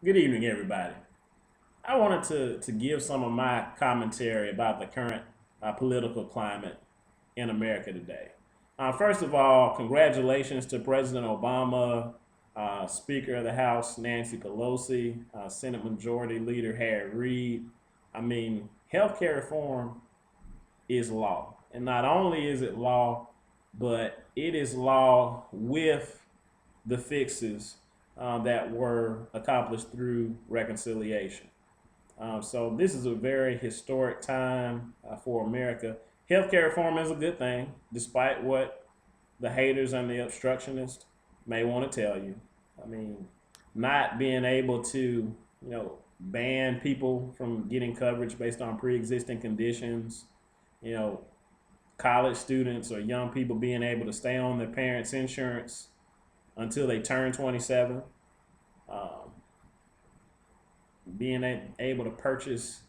Good evening, everybody. I wanted to give some of my commentary about the current political climate in America today. First of all, congratulations to President Obama, Speaker of the House Nancy Pelosi, Senate Majority Leader Harry Reid. I mean, healthcare reform is law. And not only is it law, but it is law with the fixes that were accomplished through reconciliation. So this is a very historic time for America. Healthcare reform is a good thing, despite what the haters and the obstructionists may want to tell you. I mean, not being able to, ban people from getting coverage based on pre-existing conditions, you know, college students or young people being able to stay on their parents' insurance until they turn 27, um, being able to purchase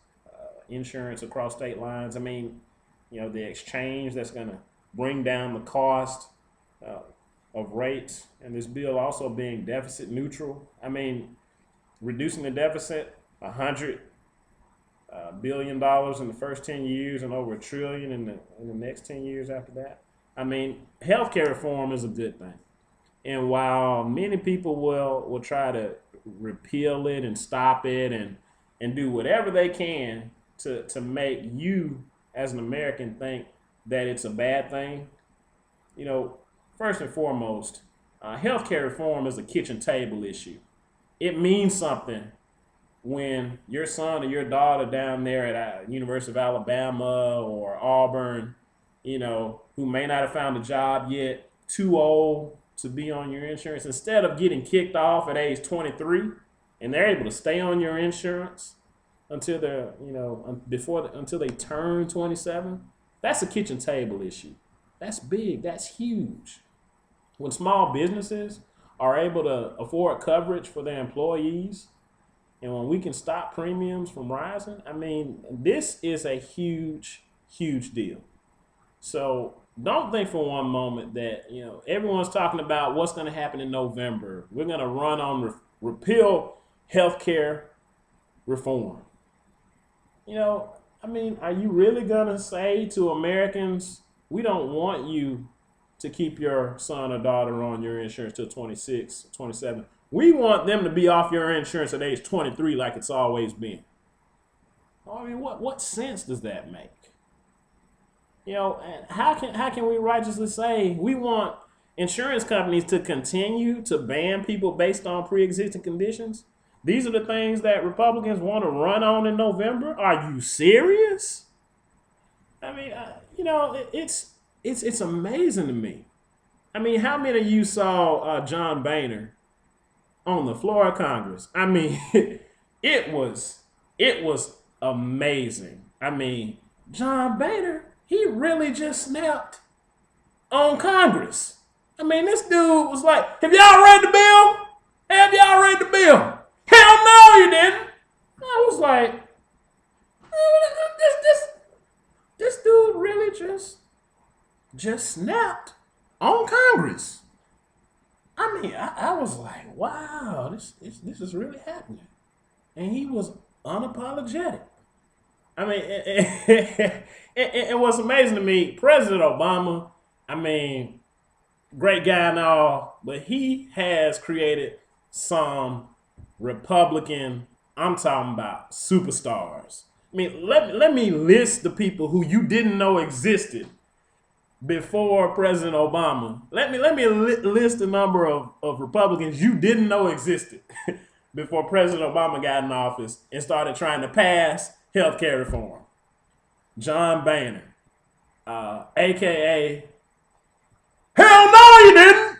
insurance across state lines. I mean, the exchange that's going to bring down the cost uh, of rates, and this bill also being deficit neutral. I mean, reducing the deficit $100 billion in the first 10 years and over $1 trillion in the next 10 years after that. I mean, healthcare reform is a good thing. And while many people will try to repeal it and stop it and do whatever they can to make you as an American think that it's a bad thing, first and foremost, healthcare reform is a kitchen table issue. It means something when your son or your daughter down there at University of Alabama or Auburn, who may not have found a job yet, too old to be on your insurance, instead of getting kicked off at age 23, and they're able to stay on your insurance until they're, until they turn 27. That's a kitchen table issue. That's big. That's huge. When small businesses are able to afford coverage for their employees, and when we can stop premiums from rising, I mean, this is a huge, huge deal. So don't think for one moment that, everyone's talking about what's going to happen in November. We're going to run on repeal healthcare reform. I mean, are you really going to say to Americans, we don't want you to keep your son or daughter on your insurance till 26, 27? We want them to be off your insurance at age 23 like it's always been. I mean, what sense does that make? And how can we righteously say we want insurance companies to continue to ban people based on pre-existing conditions? These are the things that Republicans want to run on in November. Are you serious? I mean, it's amazing to me. I mean, how many of you saw John Boehner on the floor of Congress? I mean, it was amazing. I mean, John Boehner, he really just snapped on Congress. I mean, this dude was like, have y'all read the bill? Have y'all read the bill? Hell no, you didn't. I was like, this dude really just snapped on Congress. I mean, I was like, wow, this is really happening. And he was unapologetic. I mean, and what's amazing to me, President Obama, I mean, great guy and all, but he has created some Republican, I'm talking about superstars. I mean, let me list the people who you didn't know existed before President Obama. Let me list the number of Republicans you didn't know existed before President Obama got in office and started trying to pass health care reform. John Boehner, a.k.a. Hell no, you didn't!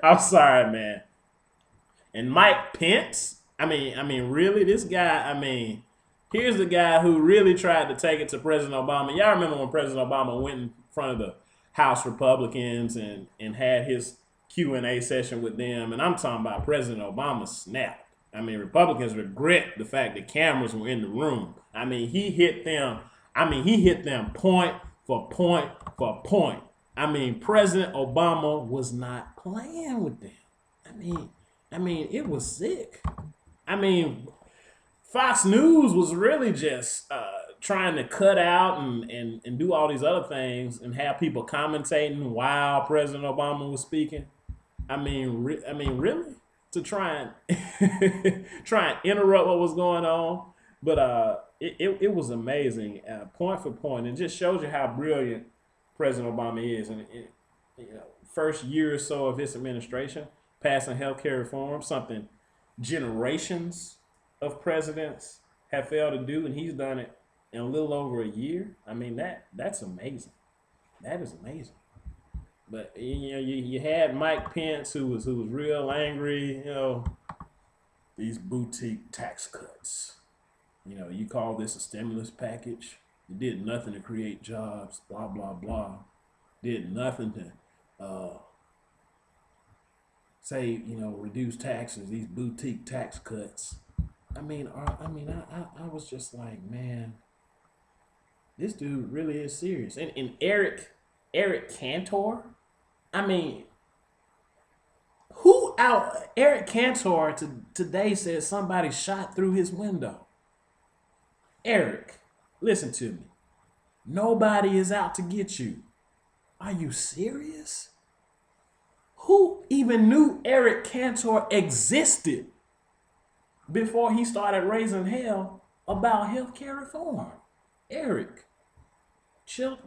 I'm sorry, man. And Mike Pence, I mean, really, this guy, I mean, here's the guy who really tried to take it to President Obama. Y'all remember when President Obama went in front of the House Republicans and had his Q&A session with them, and I'm talking about President Obama snapped. I mean, Republicans regret the fact that cameras were in the room. I mean, he hit them point for point for point. I mean, President Obama was not playing with them. I mean, I mean, it was sick. I mean, Fox News was really just trying to cut out and do all these other things and have people commentating while President Obama was speaking. I mean, really, to try and try and interrupt what was going on. But it was amazing, point for point, and just shows you how brilliant President Obama is. And you know, first year or so of his administration, passing healthcare reform, something generations of presidents have failed to do, and he's done it in a little over a year. I mean, that's amazing. That is amazing. But you know, you had Mike Pence who was real angry. You know, these boutique tax cuts. You know, you call this a stimulus package. It did nothing to create jobs. Blah blah blah. Did nothing to say, you know, reduce taxes. These boutique tax cuts. I was just like, man, this dude really is serious. And Eric Cantor. I mean, who out? Eric Cantor today says somebody shot through his window. Eric, listen to me. Nobody is out to get you. Are you serious? Who even knew Eric Cantor existed before he started raising hell about healthcare reform? Eric, chill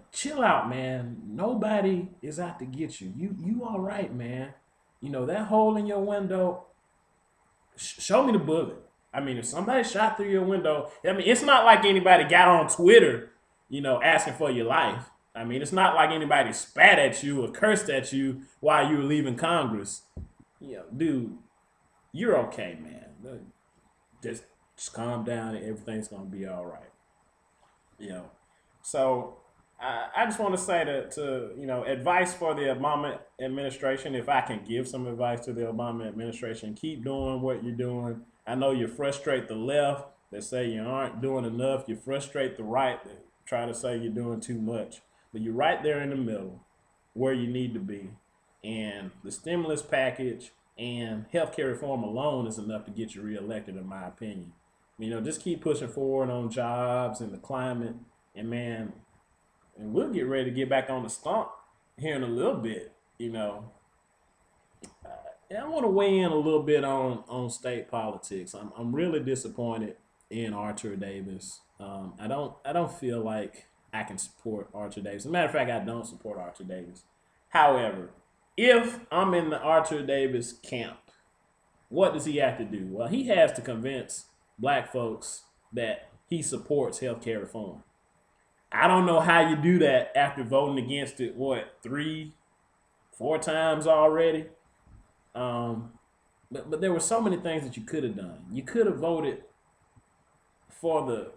out, man. Nobody is out to get you. You all right, man. You know, that hole in your window, show me the bullet. I mean, if somebody shot through your window, I mean, it's not like anybody got on Twitter, you know, asking for your life. I mean, it's not like anybody spat at you or cursed at you while you were leaving Congress. You know, dude, you're okay, man. Just calm down and everything's going to be all right. You know, so I just want to say to, you know, advice for the Obama administration, if I can give some advice to the Obama administration, keep doing what you're doing. I know you frustrate the left that say you aren't doing enough. You frustrate the right that try to say you're doing too much. But you're right there in the middle where you need to be. And the stimulus package and healthcare reform alone is enough to get you reelected, in my opinion. You know, just keep pushing forward on jobs and the climate. And, man, and we'll get ready to get back on the stump here in a little bit, you know. I want to weigh in a little bit on state politics. I'm really disappointed in Arthur Davis. I don't feel like I can support Arthur Davis. As a matter of fact, I don't support Arthur Davis. However, if I'm in the Arthur Davis camp, what does he have to do? Well, he has to convince black folks that he supports healthcare reform. I don't know how you do that after voting against it, 3-4 times already. But there were so many things that you could have done. You could have voted for the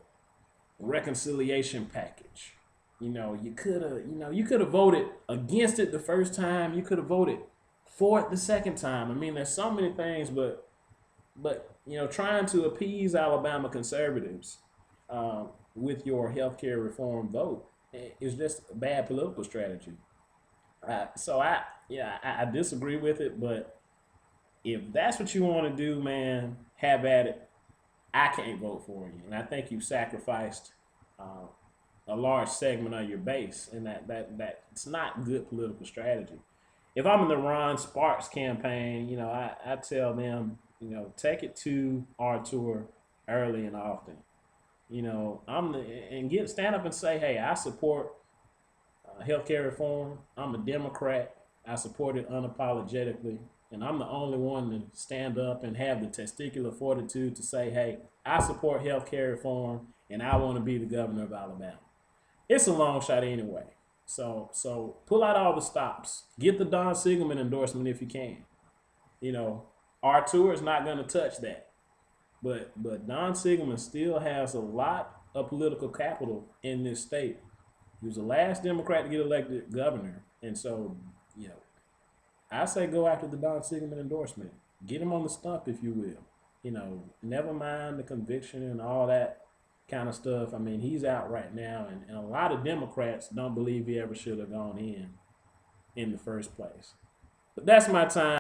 reconciliation package. You could have voted against it the first time. You could have voted for it the second time. I mean, there's so many things, but trying to appease Alabama conservatives with your healthcare reform vote is just a bad political strategy. So I disagree with it, but if that's what you want to do, man, have at it. I can't vote for you, and I think you've sacrificed a large segment of your base, and that it's not good political strategy. If I'm in the Ron Sparks campaign, I tell them, take it to Arthur early and often. Stand up and say, hey, I support healthcare reform. I'm a Democrat. I support it unapologetically. And I'm the only one to stand up and have the testicular fortitude to say, hey, I support healthcare reform and I want to be the governor of Alabama. It's a long shot anyway. So pull out all the stops. Get the Don Siegelman endorsement if you can. Arthur is not going to touch that. But Don Siegelman still has a lot of political capital in this state. He was the last Democrat to get elected governor. And so, I say go after the Don Siegelman endorsement. Get him on the stump, if you will. Never mind the conviction and all that kind of stuff. I mean, he's out right now, and a lot of Democrats don't believe he ever should have gone in the first place. But that's my time.